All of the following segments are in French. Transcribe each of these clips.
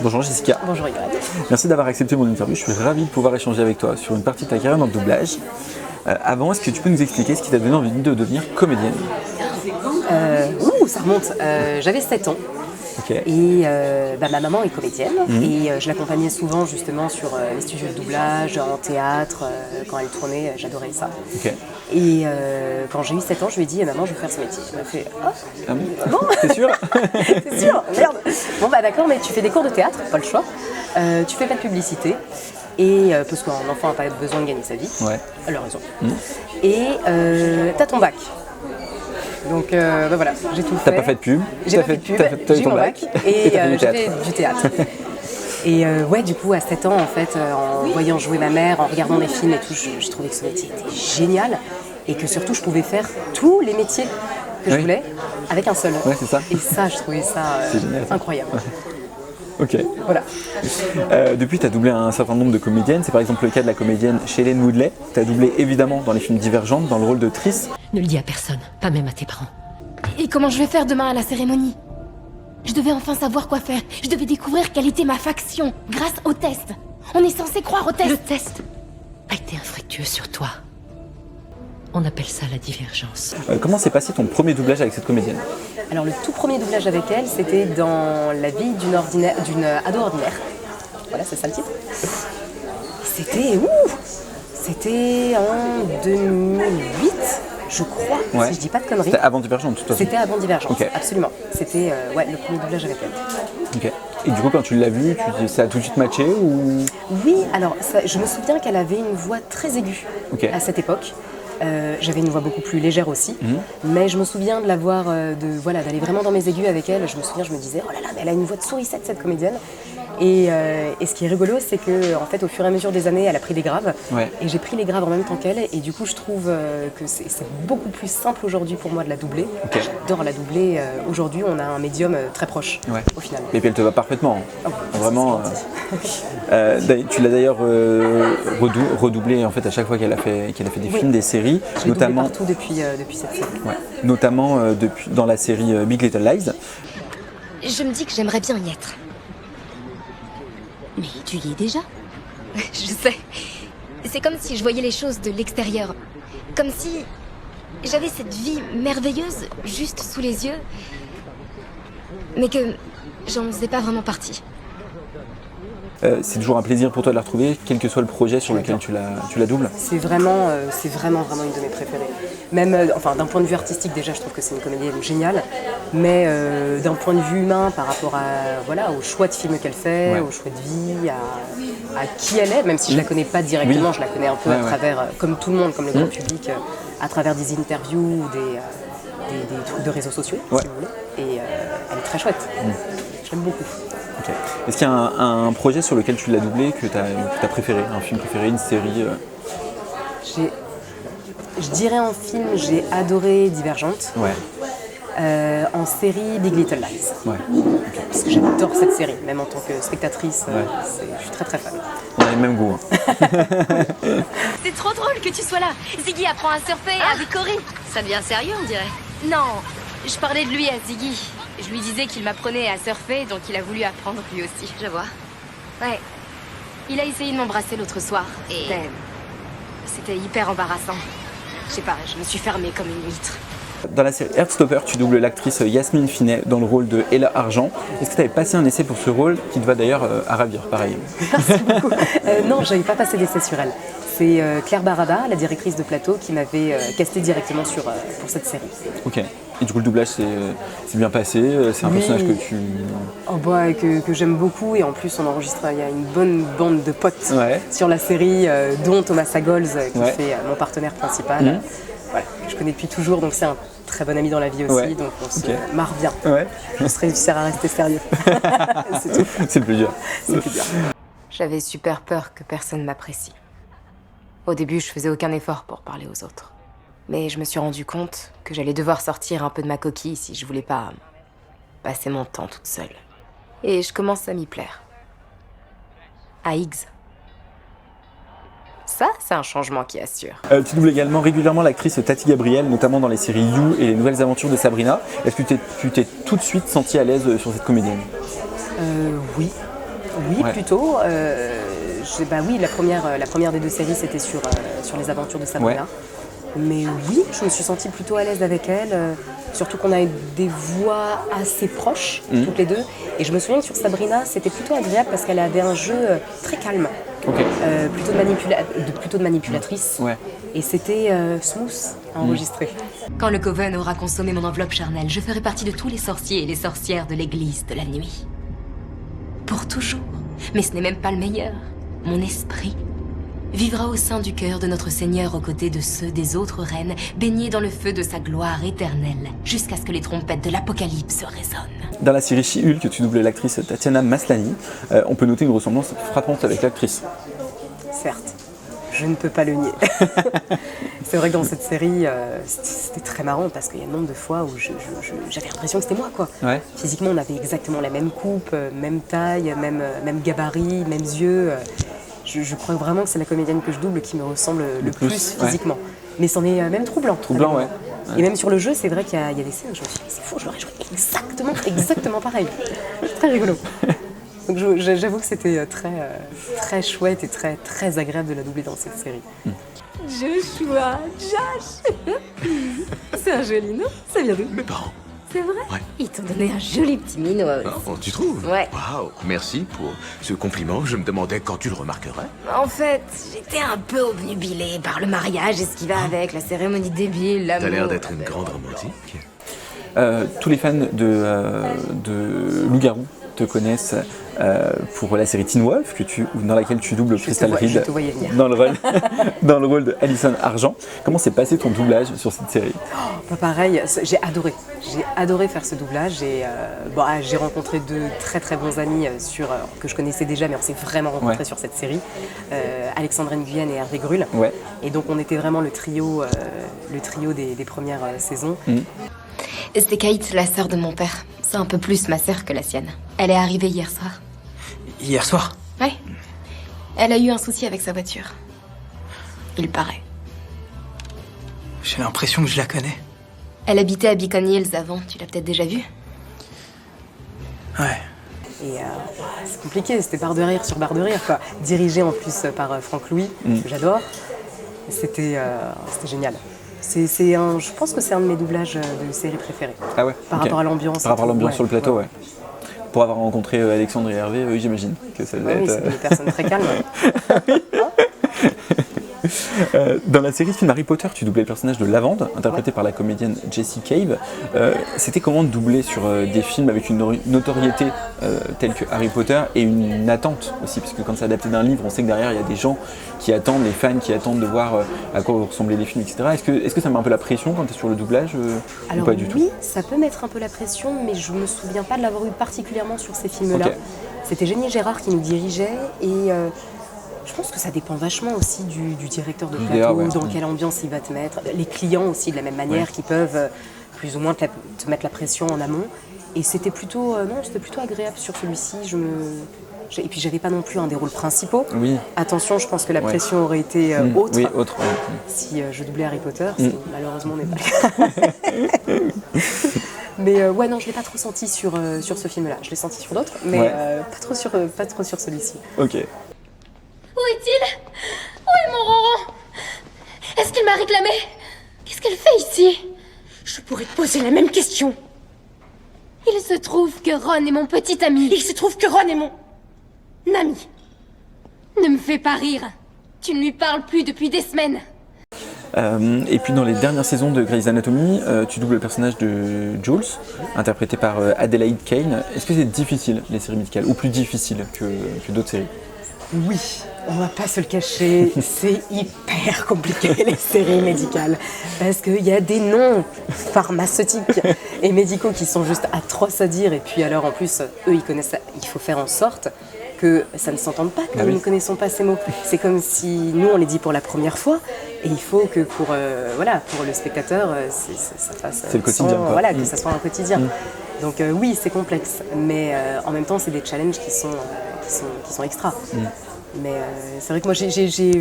Bonjour Jessica. Bonjour Yoann. Merci d'avoir accepté mon interview. Je suis ravi de pouvoir échanger avec toi sur une partie de ta carrière dans le doublage. Avant, est-ce que tu peux nous expliquer ce qui t'a donné envie de devenir comédienne? Ça remonte. J'avais 7 ans. Okay. Et ma maman est comédienne et je l'accompagnais souvent justement sur les studios de doublage, en théâtre, quand elle tournait, j'adorais ça. Okay. Et quand j'ai eu 7 ans, je lui ai dit maman, je veux faire ce métier. Elle m'a fait bon, t'es sûre? T'es sûre? Merde. Bon bah d'accord, mais tu fais des cours de théâtre, pas le choix. Tu fais pas de publicité. Et parce qu'un enfant n'a pas besoin de gagner sa vie. Ouais. Elle a raison. Et t'as ton bac. Donc voilà, j'ai tout fait. T'as pas fait de pub? J'ai pas fait de pub, j'ai eu mon bac et j'ai fait du théâtre. Et du coup, à 7 ans, en fait, en voyant jouer ma mère, en regardant des films et tout, je trouvais que ce métier était génial et que surtout, je pouvais faire tous les métiers que je voulais avec un seul. Ouais, c'est ça. Et ça, je trouvais ça incroyable. Ok. Voilà. Depuis, tu as doublé un certain nombre de comédiennes. C'est par exemple le cas de la comédienne Shailene Woodley. Tu as doublé évidemment dans les films Divergente, dans le rôle de Triss. Ne le dis à personne, pas même à tes parents. Et comment je vais faire demain à la cérémonie? Je devais enfin savoir quoi faire. Je devais découvrir quelle était ma faction, grâce au test. On est censé croire au test. Le test a été infructueux sur toi. On appelle ça la divergence. Comment s'est passé ton premier doublage avec cette comédienne? Alors le tout premier doublage avec elle, c'était dans La vie d'une ado ordinaire. Voilà, c'est ça le titre. C'était en 2008, je crois, si je dis pas de conneries. C'était avant Divergente, de toute façon. C'était avant Divergente, okay. Absolument. C'était le premier doublage avec elle. Ok. Et du coup, quand tu l'as vu, ça a tout de suite matché ou... Oui, alors je me souviens qu'elle avait une voix très aiguë à cette époque. J'avais une voix beaucoup plus légère aussi, mais je me souviens de la voir, d'aller vraiment dans mes aigus avec elle. Je me disais, oh là là, mais elle a une voix de sourisette cette comédienne. Et ce qui est rigolo, c'est que en fait, au fur et à mesure des années, elle a pris des graves, et j'ai pris les graves en même temps qu'elle. Et du coup, je trouve que c'est beaucoup plus simple aujourd'hui pour moi de la doubler. Okay. J'adore la doubler. Aujourd'hui, on a un médium très proche, au final. Et puis elle te va parfaitement. Oh, vraiment. Tu l'as d'ailleurs redoublé en fait à chaque fois qu'elle a fait des films, des séries. J'ai notamment partout depuis cette série. Ouais. Notamment dans la série Big Little Lies. Je me dis que j'aimerais bien y être. Mais tu y es déjà? Je sais. C'est comme si je voyais les choses de l'extérieur. Comme si j'avais cette vie merveilleuse juste sous les yeux, mais que j'en faisais pas vraiment partie. C'est toujours un plaisir pour toi de la retrouver, quel que soit le projet sur lequel tu la doubles. C'est vraiment une de mes préférées. Même, d'un point de vue artistique déjà, je trouve que c'est une comédienne géniale, mais d'un point de vue humain, par rapport au choix de film qu'elle fait, au choix de vie, à qui elle est, même si je la connais pas directement, je la connais un peu à travers, comme tout le monde, comme le grand public, à travers des interviews ou des trucs de réseaux sociaux, si vous voulez. Et elle est très chouette. Je l'aime beaucoup. Okay. Est-ce qu'il y a un projet sur lequel tu l'as doublé que tu as préféré, un film préféré, une série Je dirais en film, j'ai adoré Divergente. Ouais. En série, Big Little Lies. Ouais. Okay. Parce que j'adore cette série, même en tant que spectatrice, je suis très très fan. On a le même goût. C'est trop drôle que tu sois là. Ziggy apprend à surfer avec Cory. Ça devient sérieux, on dirait. Non, je parlais de lui à Ziggy. Je lui disais qu'il m'apprenait à surfer, donc il a voulu apprendre lui aussi. Je vois. Ouais. Il a essayé de m'embrasser l'autre soir. Et c'était hyper embarrassant. Je sais pas, je me suis fermée comme une huître. Dans la série Heartstopper, tu doubles l'actrice Yasmine Finet dans le rôle de Ella Argent. Est-ce que tu avais passé un essai pour ce rôle qui te va d'ailleurs à ravir, pareil? Merci beaucoup. Non, je n'avais pas passé d'essai sur elle. C'est Claire Barada, la directrice de plateau, qui m'avait casté directement pour cette série. Ok. Et du coup, le doublage c'est bien passé, c'est un personnage que tu... que j'aime beaucoup, et en plus on enregistre, il y a une bonne bande de potes sur la série, dont Thomas Sagols, qui fait mon partenaire principal, que je connais depuis toujours, donc c'est un très bon ami dans la vie aussi, donc on se marre bien. On se réussir à rester sérieux. C'est tout. C'est le plus dur. C'est le plus dur. J'avais super peur que personne m'apprécie. Au début, je faisais aucun effort pour parler aux autres. Mais je me suis rendu compte que j'allais devoir sortir un peu de ma coquille si je voulais pas passer mon temps toute seule. Et je commence à m'y plaire. À Higgs. Ça, c'est un changement qui assure. Tu doubles également régulièrement l'actrice Tati Gabriel, notamment dans les séries You et les Nouvelles Aventures de Sabrina. Est-ce que tu t'es tout de suite sentie à l'aise sur cette comédienne? Oui. Oui, Ouais. plutôt. Oui, la première des deux séries, c'était sur les aventures de Sabrina. Ouais. Mais oui, je me suis sentie plutôt à l'aise avec elle, surtout qu'on a des voix assez proches, toutes les deux. Et je me souviens que sur Sabrina, c'était plutôt agréable parce qu'elle avait un jeu très calme, Ok. plutôt de manipulatrice. Ouais. Et c'était smooth à enregistrer. Quand le Coven aura consommé mon enveloppe charnelle, je ferai partie de tous les sorciers et les sorcières de l'église de la nuit. Pour toujours. Mais ce n'est même pas le meilleur. Mon esprit vivra au sein du cœur de notre Seigneur aux côtés de ceux des autres reines, baignés dans le feu de sa gloire éternelle, jusqu'à ce que les trompettes de l'Apocalypse résonnent. Dans la série She-Hulk, tu doubles l'actrice Tatiana Maslany. On peut noter une ressemblance frappante avec l'actrice. Certes, je ne peux pas le nier. C'est vrai que dans cette série, c'était très marrant parce qu'il y a un nombre de fois où j'avais l'impression que c'était moi, quoi. Ouais. Physiquement, on avait exactement la même coupe, même taille, même gabarit, mêmes yeux. Je crois vraiment que c'est la comédienne que je double qui me ressemble le plus physiquement. Ouais. Mais c'en est même troublant. Troublant, ouais. Et même sur le jeu, c'est vrai qu'il y a des scènes où je me suis dit, c'est fou, je l'aurais joué exactement pareil. C'est très rigolo. Donc j'avoue que c'était très chouette et très agréable de la doubler dans cette série. Joshua, Josh. C'est un joli nom. Ça vient d'où? Mes parents. C'est vrai? Ouais. Ils t'ont donné un joli petit minot. Oh, tu trouves? Ouais. Waouh, merci pour ce compliment. Je me demandais quand tu le remarquerais. En fait, j'étais un peu obnubilée par le mariage et ce qui va avec, la cérémonie débile, l'amour. T'as l'air d'être une grande romantique. Tous les fans de Loup-Garou te connaissent pour la série Teen Wolf dans laquelle tu doubles Crystal Reed je te voyais venir. dans le rôle de Alison Argent. Comment s'est passé ton doublage sur cette série? Pareil, j'ai adoré faire ce doublage et j'ai rencontré deux très bons amis que je connaissais déjà, mais on s'est vraiment rencontrés sur cette série, Alexandre Nguyen et Hervé Grull. Ouais. Et donc on était vraiment le trio des premières saisons. C'est Kate, la sœur de mon père. C'est un peu plus ma sœur que la sienne. Elle est arrivée hier soir. Hier soir? Ouais. Elle a eu un souci avec sa voiture. Il paraît. J'ai l'impression que je la connais. Elle habitait à Beacon Hills avant, tu l'as peut-être déjà vue? Ouais. Et c'est compliqué, c'était barre de rire sur barre de rire, quoi. Dirigé en plus par Franck Louis, que j'adore. C'était génial. Je pense que c'est un de mes doublages de série préférés. Ah ouais. Par rapport à l'ambiance. Par rapport à l'ambiance sur le plateau, ouais. Pour avoir rencontré Alexandre et Hervé, oui, j'imagine que ça devait être... Oui, c'est des personnes très calmes. Dans la série de films Harry Potter, tu doublais le personnage de Lavande, interprété par la comédienne Jessie Cave. C'était comment de doubler sur des films avec une notoriété telle que Harry Potter et une attente aussi, parce que quand c'est adapté d'un livre, on sait que derrière il y a des gens qui attendent, les fans qui attendent de voir à quoi ressemblaient les films, etc. Est-ce que ça met un peu la pression quand tu es sur le doublage Alors, ou pas du tout? Oui, ça peut mettre un peu la pression, mais je me souviens pas de l'avoir eu particulièrement sur ces films-là. Okay. C'était Génie Gérard qui nous dirigeait et je pense que ça dépend vachement aussi du directeur de plateau, dans quelle ambiance il va te mettre. Les clients aussi, de la même manière, qui peuvent plus ou moins te mettre la pression en amont. Et c'était plutôt agréable sur celui-ci. Et puis j'avais pas non plus un des rôles principaux. Oui. Attention, je pense que la pression aurait été autre. Oui, autre. Si je doublais Harry Potter, malheureusement n'est pas le cas. Mais non, je l'ai pas trop senti sur ce film-là. Je l'ai senti sur d'autres, mais pas trop sur celui-ci. Ok. Où est-il? Où est mon Ronron? Est-ce qu'il m'a réclamé? Qu'est-ce qu'elle fait ici? Je pourrais te poser la même question. Il se trouve que Ron est mon petit ami. Il se trouve que Ron est mon ami. Ne me fais pas rire. Tu ne lui parles plus depuis des semaines. Et puis dans les dernières saisons de Grey's Anatomy, tu doubles le personnage de Jules, interprété par Adelaide Kane. Est-ce que c'est difficile, les séries médicales, ou plus difficile que d'autres séries? Oui, on va pas se le cacher, c'est hyper compliqué les séries médicales parce qu'il y a des noms pharmaceutiques et médicaux qui sont juste atroces à dire et puis alors en plus eux ils connaissent ça, il faut faire en sorte que ça ne s'entende pas, que nous ne connaissons pas ces mots. C'est comme si nous on les dit pour la première fois et il faut que pour le spectateur ça fasse c'est le quotidien, que ça soit un quotidien. Donc oui c'est complexe mais en même temps c'est des challenges qui sont extra. Mais c'est vrai que moi je suis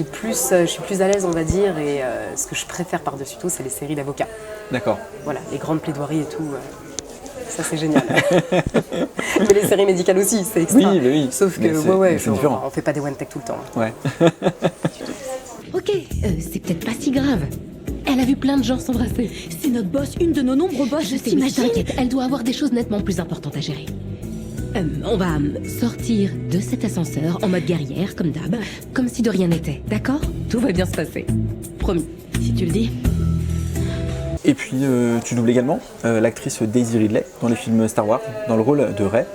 plus à l'aise on va dire et ce que je préfère par-dessus tout c'est les séries d'avocats. D'accord. Voilà, les grandes plaidoiries et tout. ça c'est génial. Mais les séries médicales aussi, c'est extra. Oui, mais oui. Sauf Mais que, c'est différent. on fait pas des one take tout le temps. Ouais. Ok, c'est peut-être pas si grave. Elle a vu plein de gens s'embrasser. C'est notre boss, une de nos nombreux boss. Je sais, mais t'inquiète, elle doit avoir des choses nettement plus importantes à gérer. On va sortir de cet ascenseur en mode guerrière, comme d'hab, comme si de rien n'était, d'accord? Tout va bien se passer. Promis, si tu le dis. Et puis, tu doubles également l'actrice Daisy Ridley dans les films Star Wars, dans le rôle de Rey.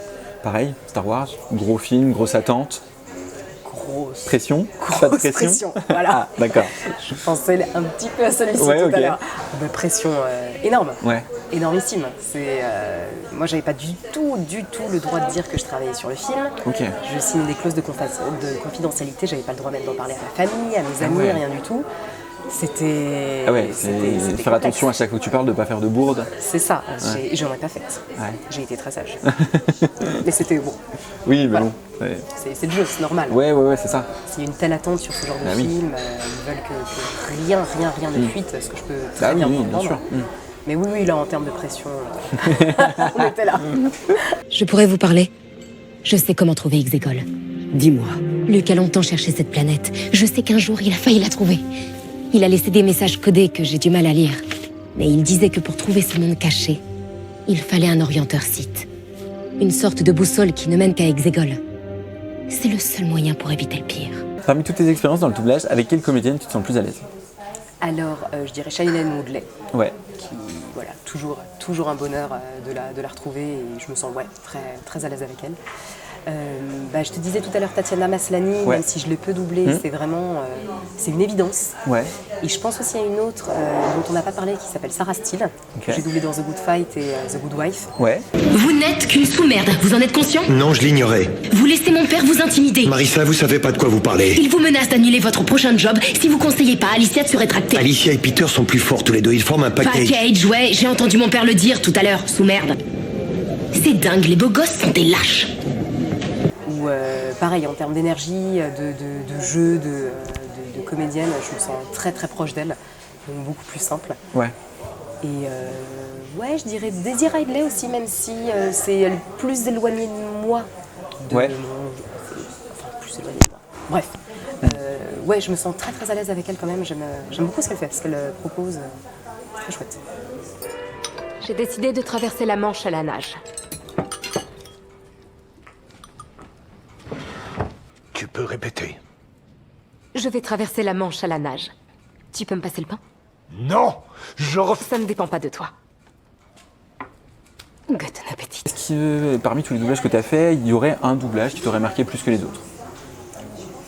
Pareil, Star Wars, gros film, grosse attente. Pression. Pas de pression. Voilà. Ah, d'accord. Je pensais un petit peu à celui-ci tout à l'heure. Pression énorme. Ouais. Énormissime. Moi, j'avais pas du tout le droit de dire que je travaillais sur le film. Ok. Je signais des clauses de confidentialité. J'avais pas le droit même d'en parler à ma famille, à mes amis, rien du tout. C'était. Ah ouais, c'était faire attention à chaque fois que tu parles de pas faire de bourde. C'est ça. J'en ai pas fait. Ouais. J'ai été très sage. Mais c'était bon. Oui, mais voilà. bon. Ouais. C'est le jeu, c'est normal. Ouais, c'est ça. S'il y a une telle attente sur ce genre de film, ils veulent que rien ne fuite, ce que je peux très bien comprendre. Bien sûr. Mais oui, là, en termes de pression, on était là. Je pourrais vous parler. Je sais comment trouver Exegol. Dis-moi. Luc a longtemps cherché cette planète. Je sais qu'un jour, il a failli la trouver. Il a laissé des messages codés que j'ai du mal à lire. Mais il disait que pour trouver ce monde caché, il fallait un orienteur Sith. Une sorte de boussole qui ne mène qu'à Exegol. C'est le seul moyen pour éviter le pire. Parmi toutes tes expériences dans le doublage, avec quelle comédienne tu te sens le plus à l'aise? Alors, je dirais Shailene Woodley. Ouais. Qui, voilà, toujours un bonheur de la retrouver et je me sens très, très à l'aise avec elle. Je te disais tout à l'heure Tatiana Maslany, même si je l'ai peu doublée, c'est vraiment c'est une évidence. Ouais. Et je pense aussi à une autre dont on n'a pas parlé qui s'appelle Sarah Steele, que j'ai doublée dans The Good Fight et The Good Wife. Ouais. Vous n'êtes qu'une sous-merde, vous en êtes conscient? Non, je l'ignorais. Vous laissez mon père vous intimider. Marissa, vous savez pas de quoi vous parlez. Il vous menace d'annuler votre prochain job si vous conseillez pas Alicia de se rétracter. Alicia et Peter sont plus forts tous les deux, ils forment un package. Package, ouais, j'ai entendu mon père le dire tout à l'heure, sous-merde. C'est dingue, les beaux gosses sont des lâches. Pareil, en termes d'énergie, de jeu, de comédienne, je me sens très très proche d'elle, donc beaucoup plus simple. Ouais. Et je dirais Daisy Ridley aussi, même si c'est plus éloigné de moi. Plus éloigné de moi. Bref. Je me sens très très à l'aise avec elle quand même, j'aime beaucoup ce qu'elle fait, ce qu'elle propose, c'est très chouette. J'ai décidé de traverser la Manche à la nage. Tu peux répéter? Je vais traverser la Manche à la nage. Tu peux me passer le pain? Non! Ça ne dépend pas de toi. Guten appétit. Est-ce que parmi tous les doublages que tu as fait, il y aurait un doublage qui t'aurait marqué plus que les autres?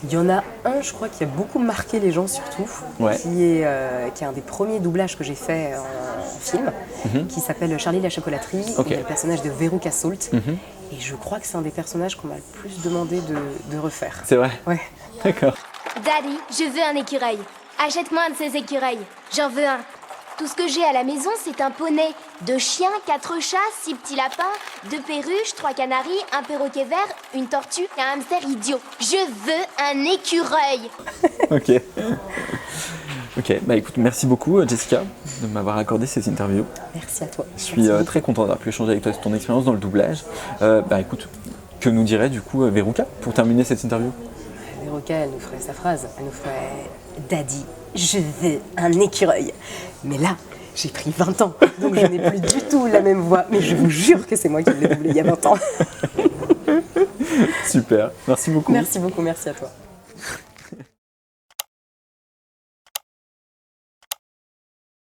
Il y en a un, je crois, qui a beaucoup marqué les gens surtout, qui est un des premiers doublages que j'ai fait en film, qui s'appelle Charlie la chocolaterie. Il y a le personnage de Veruca Salt. Et je crois que c'est un des personnages qu'on m'a le plus demandé de refaire. C'est vrai? Ouais. D'accord. Daddy, je veux un écureuil. Achète-moi un de ces écureuils. J'en veux un. Tout ce que j'ai à la maison, c'est un poney. 2 chiens, 4 chats, 6 petits lapins, 2 perruches, 3 canaris, un perroquet vert, une tortue et un hamster idiot. Je veux un écureuil. Ok, écoute, merci beaucoup Jessica de m'avoir accordé cette interview. Merci à toi. Je suis très content d'avoir pu échanger avec toi sur ton expérience dans le doublage. Écoute, que nous dirait du coup Veruca pour terminer cette interview? Veruca, elle nous ferait sa phrase. Elle nous ferait « Daddy, je veux un écureuil ». Mais là, j'ai pris 20 ans, donc je n'ai plus du tout la même voix. Mais je vous jure que c'est moi qui l'ai doublé il y a 20 ans. Super, merci beaucoup. Merci beaucoup, merci à toi.